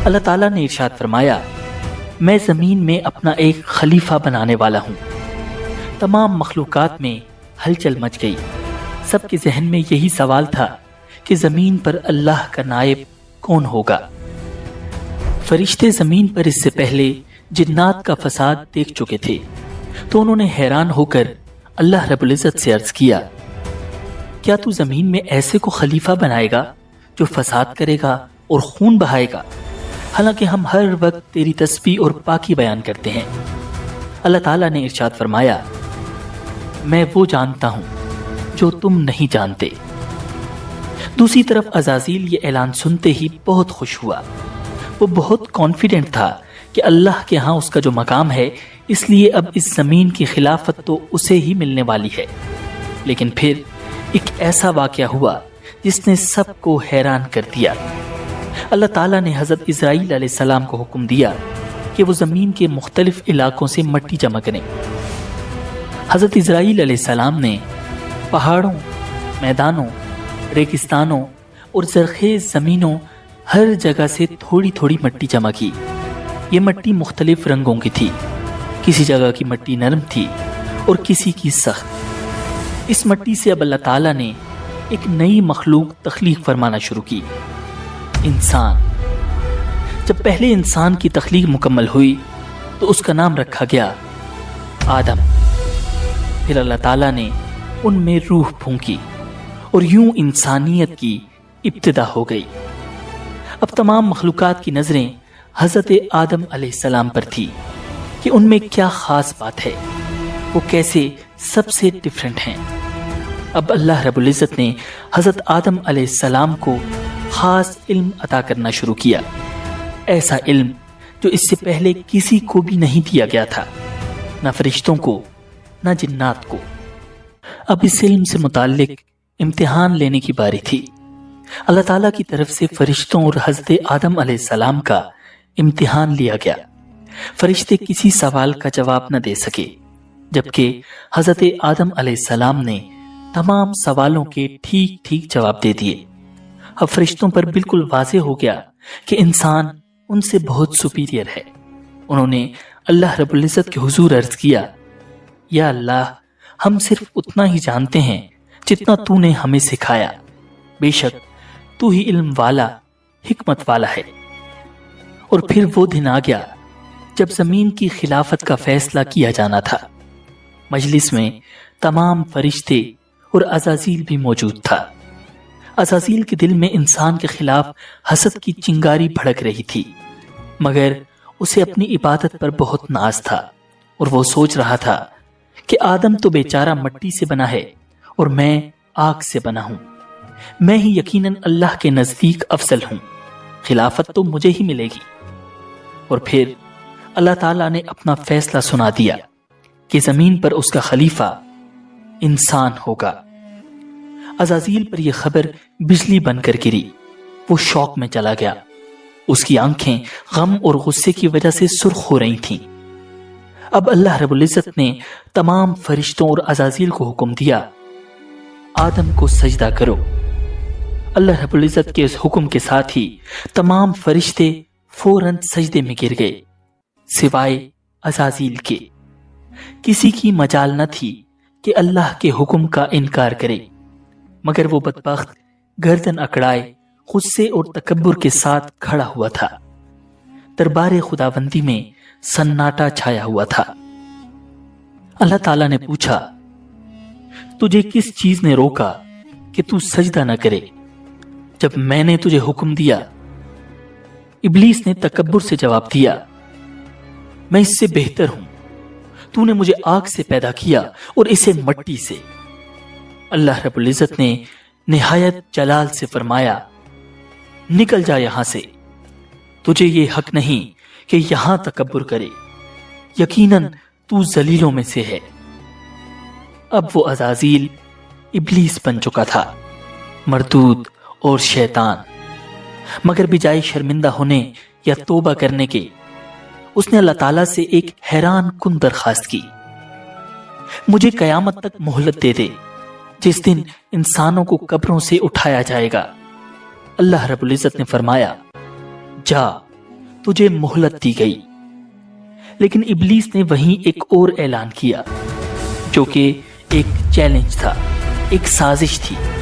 اللہ تعالیٰ نے ارشاد فرمایا، میں زمین میں اپنا ایک خلیفہ بنانے والا ہوں۔ تمام مخلوقات میں ہلچل مچ گئی۔ سب کے ذہن میں یہی سوال تھا کہ زمین پر اللہ کا نائب کون ہوگا؟ فرشتے زمین پر اس سے پہلے جنات کا فساد دیکھ چکے تھے، تو انہوں نے حیران ہو کر اللہ رب العزت سے عرض کیا، کیا تو زمین میں ایسے کو خلیفہ بنائے گا جو فساد کرے گا اور خون بہائے گا؟ حالانکہ ہم ہر وقت تیری تسبیح اور پاکی بیان کرتے ہیں۔ اللہ تعالیٰ نے ارشاد فرمایا، میں وہ جانتا ہوں جو تم نہیں جانتے۔ دوسری طرف عزازیل یہ اعلان سنتے ہی بہت خوش ہوا۔ وہ بہت کانفیڈنٹ تھا کہ اللہ کے ہاں اس کا جو مقام ہے، اس لیے اب اس زمین کی خلافت تو اسے ہی ملنے والی ہے۔ لیکن پھر ایک ایسا واقعہ ہوا جس نے سب کو حیران کر دیا۔ اللہ تعالیٰ نے حضرت اسرائیل علیہ السلام کو حکم دیا کہ وہ زمین کے مختلف علاقوں سے مٹی جمع کریں۔ حضرت اسرائیل علیہ السلام نے پہاڑوں، میدانوں، ریگستانوں اور زرخیز زمینوں ہر جگہ سے تھوڑی تھوڑی مٹی جمع کی۔ یہ مٹی مختلف رنگوں کی تھی، کسی جگہ کی مٹی نرم تھی اور کسی کی سخت۔ اس مٹی سے اب اللہ تعالیٰ نے ایک نئی مخلوق تخلیق فرمانا شروع کی، انسان۔ جب پہلے انسان کی تخلیق مکمل ہوئی تو اس کا نام رکھا گیا آدم۔ پھر اللہ تعالیٰ نے ان میں روح پھونکی اور یوں انسانیت کی ابتدا ہو گئی۔ اب تمام مخلوقات کی نظریں حضرت آدم علیہ السلام پر تھی کہ ان میں کیا خاص بات ہے، وہ کیسے سب سے ڈیفرنٹ ہیں۔ اب اللہ رب العزت نے حضرت آدم علیہ السلام کو خاص علم عطا کرنا شروع کیا، ایسا علم جو اس سے پہلے کسی کو بھی نہیں دیا گیا تھا، نہ فرشتوں کو نہ جنات کو۔ اب اس علم سے متعلق امتحان لینے کی باری تھی۔ اللہ تعالیٰ کی طرف سے فرشتوں اور حضرت آدم علیہ السلام کا امتحان لیا گیا۔ فرشتے کسی سوال کا جواب نہ دے سکے، جبکہ حضرت آدم علیہ السلام نے تمام سوالوں کے ٹھیک ٹھیک جواب دے دیے۔ اب فرشتوں پر بالکل واضح ہو گیا کہ انسان ان سے بہت سپیریئر ہے۔ انہوں نے اللہ رب العزت کے حضور عرض کیا، یا اللہ، ہم صرف اتنا ہی جانتے ہیں جتنا تو نے ہمیں سکھایا، بے شک تو ہی علم والا، حکمت والا ہے۔ اور پھر وہ دن آ گیا جب زمین کی خلافت کا فیصلہ کیا جانا تھا۔ مجلس میں تمام فرشتے اور عزازیل بھی موجود تھا۔ عزازیل کے دل میں انسان کے خلاف حسد کی چنگاری بھڑک رہی تھی، مگر اسے اپنی عبادت پر بہت ناز تھا، اور وہ سوچ رہا تھا کہ آدم تو بیچارہ مٹی سے بنا ہے اور میں آگ سے بنا ہوں، میں ہی یقیناً اللہ کے نزدیک افضل ہوں، خلافت تو مجھے ہی ملے گی۔ اور پھر اللہ تعالیٰ نے اپنا فیصلہ سنا دیا کہ زمین پر اس کا خلیفہ انسان ہوگا۔ عزازیل پر یہ خبر بجلی بن کر گری۔ وہ شوق میں چلا گیا، اس کی آنکھیں غم اور غصے کی وجہ سے سرخ ہو رہی تھیں۔ اب اللہ رب العزت نے تمام فرشتوں اور عزازیل کو حکم دیا، آدم کو سجدہ کرو۔ اللہ رب العزت کے اس حکم کے ساتھ ہی تمام فرشتے فوراً سجدے میں گر گئے، سوائے عزازیل کے۔ کسی کی مجال نہ تھی کہ اللہ کے حکم کا انکار کرے، مگر وہ بدبخت گردن اکڑائے غصے اور تکبر کے ساتھ کھڑا ہوا تھا۔ دربار خداوندی میں سناٹا چھایا ہوا تھا۔ اللہ تعالیٰ نے پوچھا، تجھے کس چیز نے روکا کہ تو سجدہ نہ کرے جب میں نے تجھے حکم دیا؟ ابلیس نے تکبر سے جواب دیا، میں اس سے بہتر ہوں، تو نے مجھے آگ سے پیدا کیا اور اسے مٹی سے۔ اللہ رب العزت نے نہایت جلال سے فرمایا، نکل جا یہاں سے، تجھے یہ حق نہیں کہ یہاں تکبر کرے، یقیناً تو ذلیلوں میں سے ہے۔ اب وہ عزازیل ابلیس بن چکا تھا، مردود اور شیطان، مگر بجائے شرمندہ ہونے یا توبہ کرنے کے، اس نے اللہ تعالیٰ سے ایک حیران کن درخواست کی، مجھے قیامت تک مہلت دے دے، جس دن انسانوں کو قبروں سے اٹھایا جائے گا۔ اللہ رب العزت نے فرمایا، جا تجھے مہلت دی گئی۔ لیکن ابلیس نے وہیں ایک اور اعلان کیا جو کہ ایک چیلنج تھا، ایک سازش تھی۔